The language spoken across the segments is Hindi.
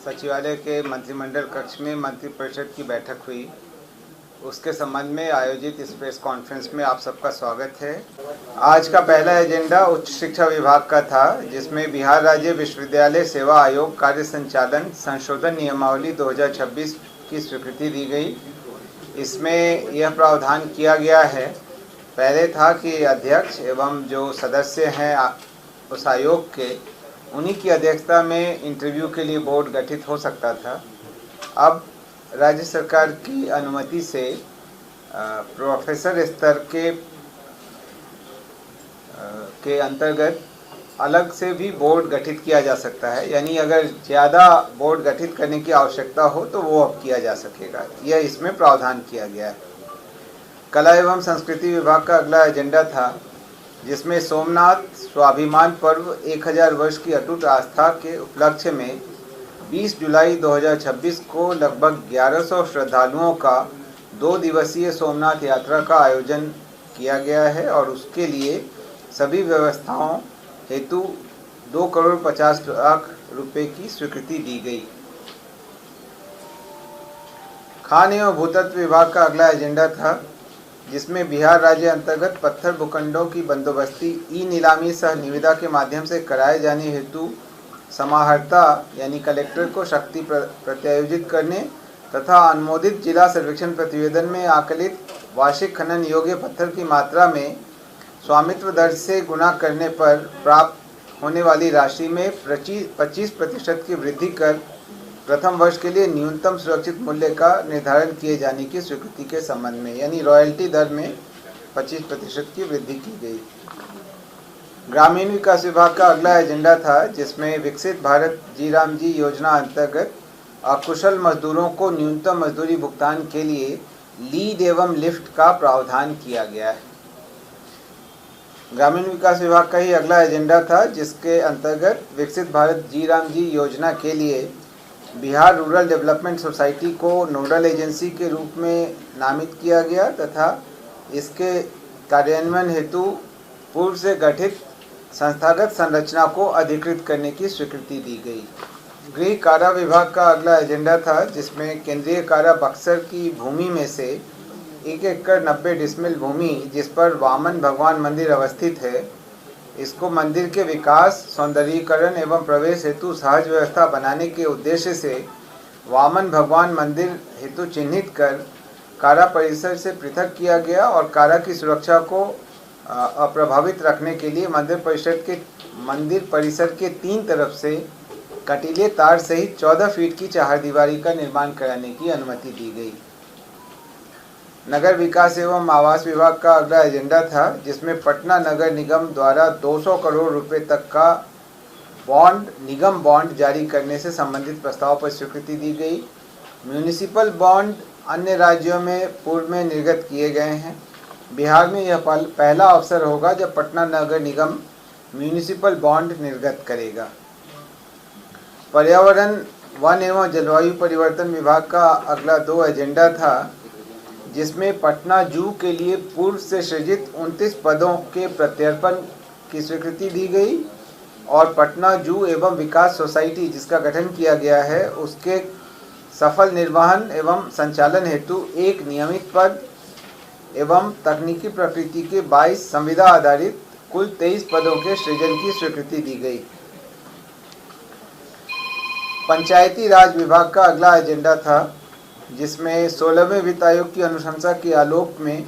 सचिवालय के मंत्रिमंडल कक्ष में मंत्रिपरिषद की बैठक हुई। उसके संबंध में आयोजित इस प्रेस कॉन्फ्रेंस में आप सबका स्वागत है। आज का पहला एजेंडा उच्च शिक्षा विभाग का था, जिसमें बिहार राज्य विश्वविद्यालय सेवा आयोग कार्य संचालन संशोधन नियमावली 2026 की स्वीकृति दी गई। इसमें यह प्रावधान किया गया है, पहले था कि अध्यक्ष एवं जो सदस्य हैं उस आयोग के, उन्हीं की अध्यक्षता में इंटरव्यू के लिए बोर्ड गठित हो सकता था। अब राज्य सरकार की अनुमति से प्रोफेसर स्तर के अंतर्गत अलग से भी बोर्ड गठित किया जा सकता है। यानी अगर ज़्यादा बोर्ड गठित करने की आवश्यकता हो तो वो अब किया जा सकेगा। यह इसमें प्रावधान किया गया है। कला एवं संस्कृति विभाग का अगला एजेंडा था, जिसमें सोमनाथ स्वाभिमान पर्व 1000 वर्ष की अटूट आस्था के उपलक्ष्य में 20 जुलाई 2026 को लगभग 1100 श्रद्धालुओं का 2 दिवसीय सोमनाथ यात्रा का आयोजन किया गया है और उसके लिए सभी व्यवस्थाओं हेतु 2,50,00,000 रुपए की स्वीकृति दी गई। खान एवं भूतत्व विभाग का अगला एजेंडा था, जिसमें बिहार राज्य अंतर्गत पत्थर भूखंडों की बंदोबस्ती ई नीलामी सह निविदा के माध्यम से कराए जाने हेतु समाहर्ता यानी कलेक्टर को शक्ति प्रत्यायोजित करने तथा अनुमोदित जिला सर्वेक्षण प्रतिवेदन में आकलित वार्षिक खनन योग्य पत्थर की मात्रा में स्वामित्व दर से गुणा करने पर प्राप्त होने वाली राशि में 25% की वृद्धि कर प्रथम वर्ष के लिए न्यूनतम सुरक्षित मूल्य का निर्धारण किए जाने की स्वीकृति के संबंध में, यानी रॉयल्टी दर में 25% की वृद्धि की गई। ग्रामीण विकास विभाग का अगला एजेंडा था, जिसमें विकसित भारत जी योजना अंतर्गत अकुशल मजदूरों को न्यूनतम मजदूरी भुगतान के लिए लीड एवं लिफ्ट का प्रावधान किया गया है। ग्रामीण विकास विभाग का ही अगला एजेंडा था, जिसके अंतर्गत विकसित भारत जी योजना के लिए बिहार रूरल डेवलपमेंट सोसाइटी को नोडल एजेंसी के रूप में नामित किया गया तथा इसके कार्यान्वयन हेतु पूर्व से गठित संस्थागत संरचना को अधिकृत करने की स्वीकृति दी गई। गृह कारा विभाग का अगला एजेंडा था, जिसमें केंद्रीय कारा बक्सर की भूमि में से 1 एकड़ 90 डिसमिल भूमि, जिस पर वामन भगवान मंदिर अवस्थित है, इसको मंदिर के विकास, सौंदर्यीकरण एवं प्रवेश हेतु सहज व्यवस्था बनाने के उद्देश्य से वामन भगवान मंदिर हेतु चिन्हित कर कारा परिसर से पृथक किया गया और कारा की सुरक्षा को अप्रभावित रखने के लिए मंदिर परिसर के 3 तरफ से कटीले तार सहित 14 फीट की चहारदीवारी का निर्माण कराने की अनुमति दी गई। नगर विकास एवं आवास विभाग का अगला एजेंडा था, जिसमें पटना नगर निगम द्वारा 200 करोड़ रुपए तक का निगम बॉन्ड जारी करने से संबंधित प्रस्ताव पर स्वीकृति दी गई। म्यूनिसिपल बॉन्ड अन्य राज्यों में पूर्व में निर्गत किए गए हैं। बिहार में यह पहला अवसर होगा जब पटना नगर निगम म्यूनिसिपल बॉन्ड निर्गत करेगा। पर्यावरण, वन एवं जलवायु परिवर्तन विभाग का अगला 2 एजेंडा था, जिसमें पटना जू के लिए पूर्व से सृजित 29 पदों के प्रत्यर्पण की स्वीकृति दी गई और पटना जू एवं विकास सोसाइटी जिसका गठन किया गया है, उसके सफल निर्वहन एवं संचालन हेतु एक नियमित पद एवं तकनीकी प्रकृति के 22 संविदा आधारित कुल 23 पदों के सृजन की स्वीकृति दी गई। पंचायती राज विभाग का अगला एजेंडा था, जिसमें 16वें वित्त आयोग की अनुशंसा के आलोक में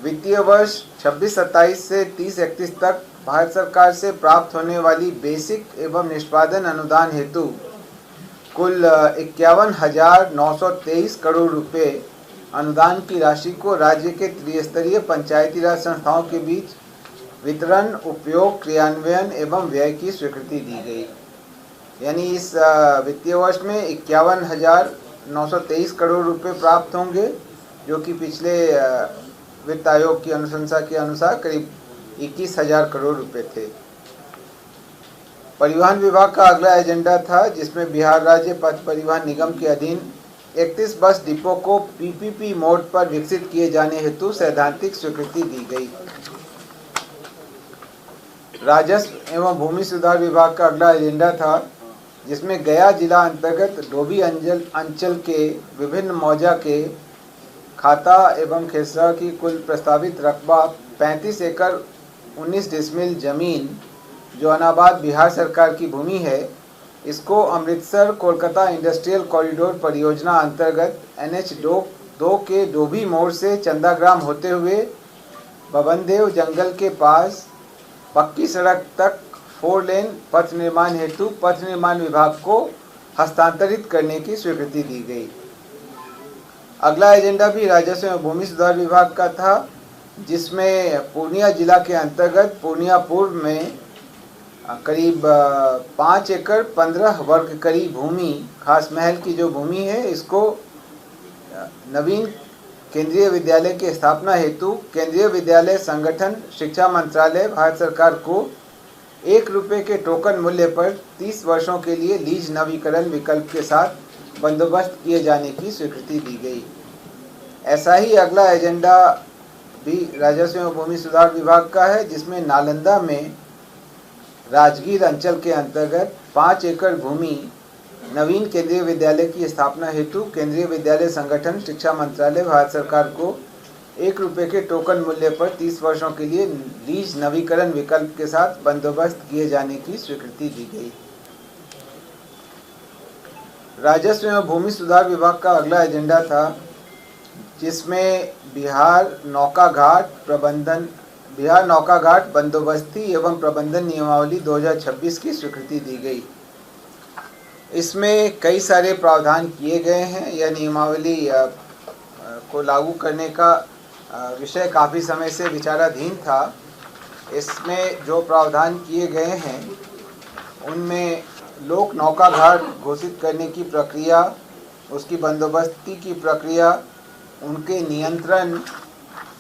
वित्तीय वर्ष 26-27 से 30-31 तक भारत सरकार से प्राप्त होने वाली बेसिक एवं निष्पादन अनुदान हेतु कुल 51,923 करोड़ रुपए अनुदान की राशि को राज्य के त्रिस्तरीय पंचायती राज संस्थाओं के बीच वितरण, उपयोग, क्रियान्वयन एवं व्यय की स्वीकृति दी गई। यानी इस वित्तीय वर्ष में 51,923 करोड़ रुपए प्राप्त होंगे, जो कि पिछले वित्त आयोग की अनुशंसा के अनुसार करीब 21,000 करोड़ रुपए थे। परिवहन विभाग का अगला एजेंडा था, जिसमें बिहार राज्य पथ परिवहन निगम के अधीन 31 बस डिपो को पीपीपी मोड पर विकसित किए जाने हेतु सैद्धांतिक स्वीकृति दी गई। राजस्व एवं भूमि सुधार विभाग का अगला एजेंडा था, जिसमें गया जिला अंतर्गत डोभी अंचल के विभिन्न मौजा के खाता एवं खेसरा की कुल प्रस्तावित रकबा 35 एकड़ 19 डिसमिल जमीन जो अनाबाद बिहार सरकार की भूमि है, इसको अमृतसर कोलकाता इंडस्ट्रियल कॉरिडोर परियोजना अंतर्गत NH2 के डोभी मोड़ से चंदाग्राम होते हुए बबनदेव जंगल के पास पक्की सड़क तक 4 लेन पथ निर्माण हेतु पथ निर्माण विभाग को हस्तांतरित करने की स्वीकृति दी गई। अगला एजेंडा भी राजस्व एवं भूमि सुधार विभाग का था, जिसमें पूर्णिया जिला के अंतर्गत पूर्णिया पूर्व में करीब 5 एकड़ 15 वर्ग करीब भूमि, खास महल की जो भूमि है, इसको नवीन केंद्रीय विद्यालय की स्थापना हेतु केंद्रीय विद्यालय संगठन शिक्षा मंत्रालय भारत सरकार को 1 रुपये के टोकन मूल्य पर 30 वर्षों के लिए लीज नवीकरण विकल्प के साथ बंदोबस्त किए जाने की स्वीकृति दी गई। ऐसा ही अगला एजेंडा भी राजस्व एवं भूमि सुधार विभाग का है, जिसमें नालंदा में राजगीर अंचल के अंतर्गत 5 एकड़ भूमि नवीन केंद्रीय विद्यालय की स्थापना हेतु केंद्रीय विद्यालय संगठन शिक्षा मंत्रालय भारत सरकार को 1 रुपये के टोकन मूल्य पर 30 वर्षों के लिए लीज नवीकरण विकल्प के साथ बंदोबस्त किए जाने की स्वीकृति दी गई। राजस्व एवं भूमि सुधार विभाग का अगला एजेंडा था, जिसमें बिहार नौका घाट बंदोबस्ती एवं प्रबंधन नियमावली 2026 की स्वीकृति दी गई। इसमें कई सारे प्रावधान किए गए हैं। यह नियमावली को लागू करने का विषय काफ़ी समय से विचाराधीन था। इसमें जो प्रावधान किए गए हैं उनमें लोक नौका घाट घोषित करने की प्रक्रिया, उसकी बंदोबस्ती की प्रक्रिया, उनके नियंत्रण,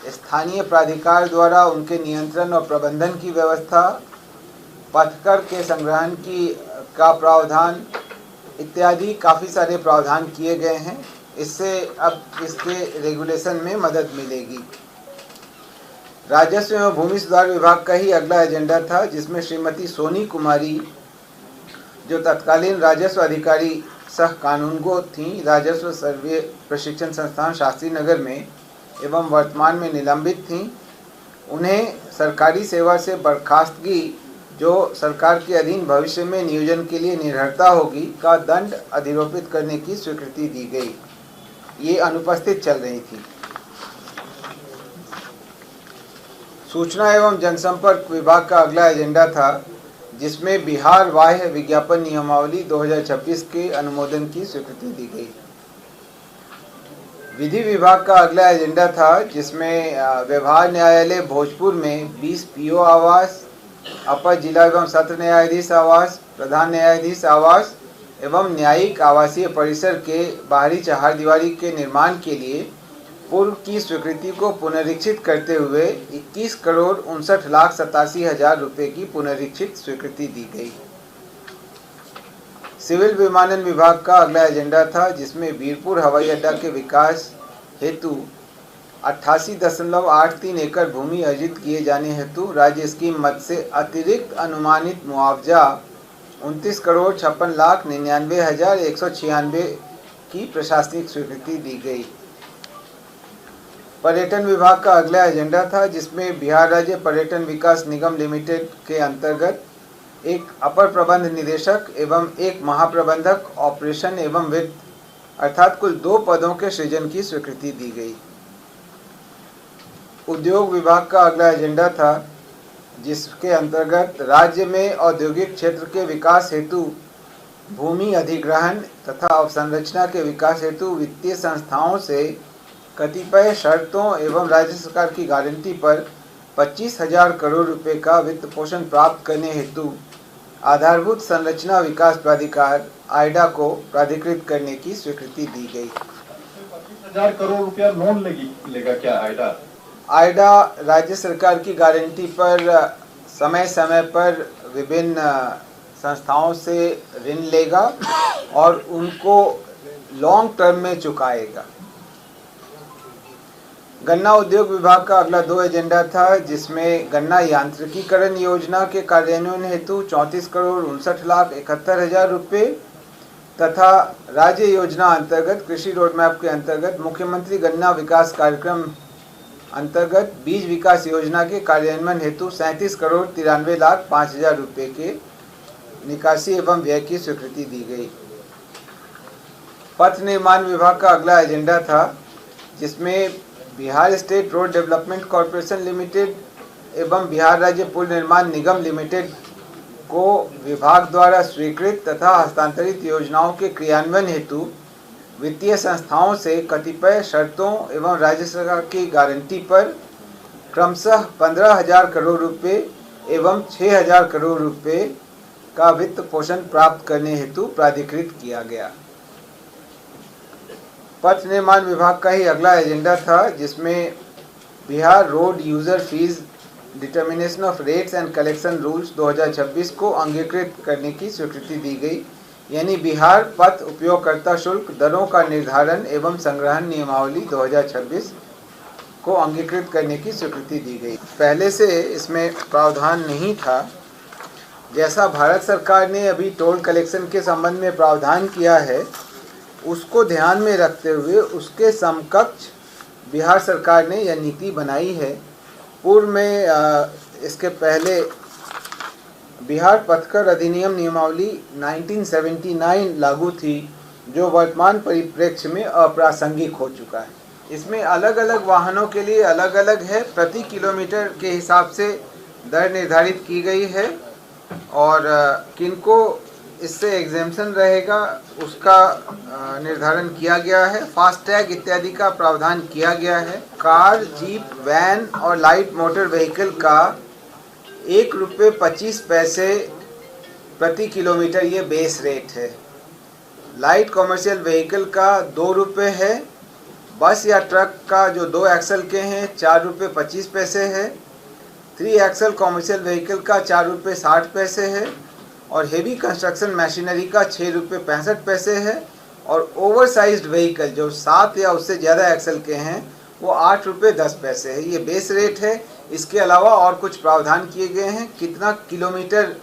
स्थानीय प्राधिकार द्वारा उनके नियंत्रण और प्रबंधन की व्यवस्था, पथकर के संग्रहण का प्रावधान इत्यादि काफ़ी सारे प्रावधान किए गए हैं। इससे अब इसके रेगुलेशन में मदद मिलेगी। राजस्व एवं भूमि सुधार विभाग का ही अगला एजेंडा था, जिसमें श्रीमती सोनी कुमारी, जो तत्कालीन राजस्व अधिकारी सह कानूनगो थीं, राजस्व सर्वे प्रशिक्षण संस्थान शास्त्री नगर में एवं वर्तमान में निलंबित थीं, उन्हें सरकारी सेवा से बर्खास्तगी, जो सरकार के अधीन भविष्य में नियोजन के लिए निर्भरता होगी, का दंड अधिरोपित करने की स्वीकृति दी गई। ये अनुपस्थित चल रही थी। सूचना एवं जनसंपर्क विभाग का अगला एजेंडा था, जिसमें बिहार बाह्य विज्ञापन नियमावली 2026 के अनुमोदन की स्वीकृति दी गई। विधि विभाग का अगला एजेंडा था, जिसमें व्यवहार न्यायालय भोजपुर में 20 PO आवास, अपर जिला एवं सत्र न्यायाधीश आवास, प्रधान न्यायाधीश आवास एवं न्यायिक आवासीय परिसर के बाहरी चहारदीवारी के निर्माण के लिए पूर्व की स्वीकृति को पुनरीक्षित करते हुए 21,59,87,000 रुपये की पुनरीक्षित स्वीकृति दी गई। सिविल विमानन विभाग का अगला एजेंडा था, जिसमें वीरपुर हवाई अड्डा के विकास हेतु 88.83 एकड़ भूमि अर्जित किए जाने हेतु राज्य स्कीम मद से अतिरिक्त अनुमानित मुआवजा 29,56,99,196 की प्रशासनिक स्वीकृति दी गई। पर्यटन विभाग का अगला एजेंडा था, जिसमें बिहार राज्य पर्यटन विकास निगम लिमिटेड के अंतर्गत एक अपर प्रबंध निदेशक एवं एक महाप्रबंधक ऑपरेशन एवं वित्त, अर्थात कुल 2 पदों के सृजन की स्वीकृति दी गई। उद्योग विभाग का अगला एजेंडा था, जिसके अंतर्गत राज्य में औद्योगिक क्षेत्र के विकास हेतु भूमि अधिग्रहण तथा अवसंरचना के विकास हेतु वित्तीय संस्थाओं से कतिपय शर्तों एवं राज्य सरकार की गारंटी पर 25,000 करोड़ रुपए का वित्त पोषण प्राप्त करने हेतु आधारभूत संरचना विकास प्राधिकार आइडा को प्राधिकृत करने की स्वीकृति दी गई। 25,000 करोड़ रुपया लोन लेगा क्या आइडा? आइडा राज्य सरकार की गारंटी पर समय समय पर विभिन्न संस्थाओं से ऋण लेगा और उनको लॉन्ग टर्म में चुकाएगा। गन्ना उद्योग विभाग का अगला 2 एजेंडा था, जिसमें गन्ना यांत्रिकीकरण योजना के कार्यान्वयन हेतु 34,59,71,000 रुपये तथा राज्य योजना अंतर्गत कृषि रोडमैप के अंतर्गत मुख्यमंत्री गन्ना विकास कार्यक्रम अंतर्गत बीज विकास योजना के कार्यान्वयन हेतु 37,93,05,000 रुपये के निकासी एवं व्यय की स्वीकृति दी गई। पथ निर्माण विभाग का अगला एजेंडा था, जिसमें Bihar state road development corporation limited एवं बिहार राज्य पुल निर्माण निगम लिमिटेड को विभाग द्वारा स्वीकृत तथा हस्तांतरित योजनाओं के क्रियान्वयन हेतु वित्तीय संस्थाओं से कतिपय शर्तों एवं राज्य सरकार की गारंटी पर क्रमशः 15,000 करोड़ रुपये एवं 6,000 करोड़ रुपये का वित्त पोषण प्राप्त करने हेतु प्राधिकृत किया गया। पथ निर्माण विभाग का ही अगला एजेंडा था, जिसमें Bihar road user fees determination of rates and collection rules 2026 को अंगीकृत करने की स्वीकृति दी गई। यानी बिहार पथ उपयोगकर्ता शुल्क दरों का निर्धारण एवं संग्रहण नियमावली 2026 को अंगीकृत करने की स्वीकृति दी गई। पहले से इसमें प्रावधान नहीं था। जैसा भारत सरकार ने अभी टोल कलेक्शन के संबंध में प्रावधान किया है, उसको ध्यान में रखते हुए उसके समकक्ष बिहार सरकार ने यह नीति बनाई है। पूर्व में इसके पहले बिहार पथकर अधिनियम नियमावली 1979 लागू थी, जो वर्तमान परिप्रेक्ष्य में अप्रासंगिक हो चुका है। इसमें अलग अलग वाहनों के लिए अलग अलग है, प्रति किलोमीटर के हिसाब से दर निर्धारित की गई है और किनको इससे एग्जेम्पशन रहेगा उसका निर्धारण किया गया है। फास्टैग इत्यादि का प्रावधान किया गया है। कार, जीप, वैन और लाइट मोटर व्हीकल का ₹1.25 प्रति किलोमीटर ये बेस रेट है। लाइट कॉमर्शियल व्हीकल का ₹2 है। बस या ट्रक का जो 2 एक्सल के हैं ₹4.25 है। 3 एक्सल कॉमर्शियल व्हीकल का ₹4.60 है और हेवी कंस्ट्रक्शन मशीनरी का ₹6.65 है और ओवरसाइज्ड व्हीकल जो 7 या उससे ज़्यादा एक्सल के हैं वो ₹8.10 है। ये बेस रेट है। इसके अलावा और कुछ प्रावधान किए गए हैं। कितना किलोमीटर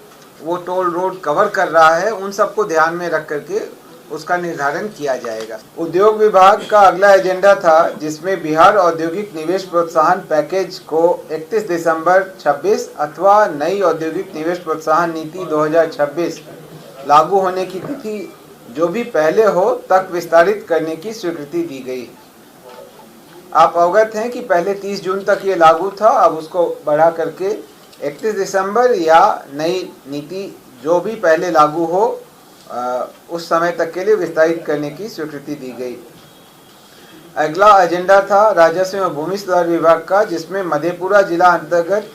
वो टोल रोड कवर कर रहा है, उन सबको ध्यान में रख करके उसका निर्धारण किया जाएगा। उद्योग विभाग का अगला एजेंडा था, जिसमें बिहार औद्योगिक निवेश प्रोत्साहन पैकेज को 31 दिसंबर 26 अथवा नई औद्योगिक निवेश प्रोत्साहन नीति 2026 लागू होने की तिथि जो भी पहले हो तक विस्तारित करने की स्वीकृति दी गई। आप अवगत हैं कि पहले 30 जून तक ये लागू था, अब उसको बढ़ा करके 31 दिसंबर या नई नीति जो भी पहले लागू हो उस समय तक के लिए विस्तारित करने की स्वीकृति दी गई। अगला एजेंडा था राजस्व एवं भूमि सुधार विभाग का, जिसमें मधेपुरा जिला अंतर्गत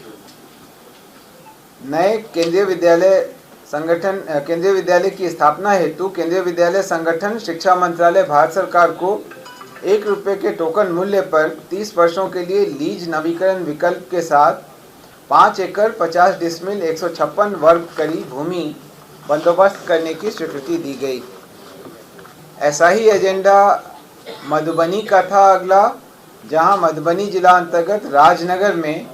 नए केंद्रीय विद्यालय की स्थापना हेतु केंद्रीय विद्यालय संगठन शिक्षा मंत्रालय भारत सरकार को ₹1 के टोकन मूल्य पर 30 वर्षों के लिए लीज नवीकरण विकल्प के साथ 5 एकड़ 50 डिसमिल 156 वर्ग करी भूमि बंदोबस्त करने की स्वीकृति दी गई। ऐसा ही एजेंडा मधुबनी का था अगला, जहां मधुबनी जिला अंतर्गत राजनगर में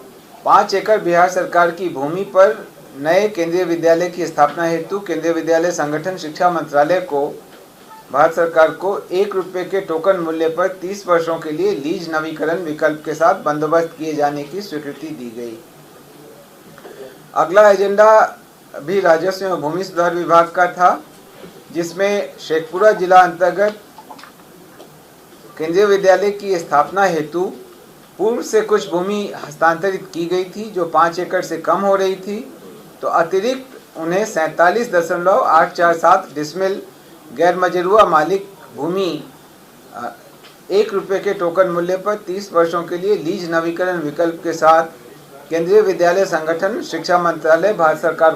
5 एकड़ बिहार सरकार की भूमि पर नए केंद्रीय विद्यालय की स्थापना हेतु केंद्रीय विद्यालय संगठन शिक्षा मंत्रालय को भारत सरकार को ₹1 के टोकन मूल्य पर 30 वर्षों के लिए लीज नवीकरण विकल्प के साथ बंदोबस्त किए जाने की स्वीकृति दी गई। अगला एजेंडा भी राजस्व एवं भूमि सुधार विभाग का था, जिसमें शेखपुरा जिला अंतर्गत केंद्रीय विद्यालय की स्थापना हेतु पूर्व से कुछ भूमि हस्तांतरित की गई थी जो 5 एकड़ से कम हो रही थी, तो अतिरिक्त उन्हें 47.847 डिसमिल गैर मजरूआ मालिक भूमि ₹1 के टोकन मूल्य पर 30 वर्षों के लिए लीज नवीकरण विकल्प के साथ केंद्रीय विद्यालय संगठन शिक्षा मंत्रालय भारत सरकार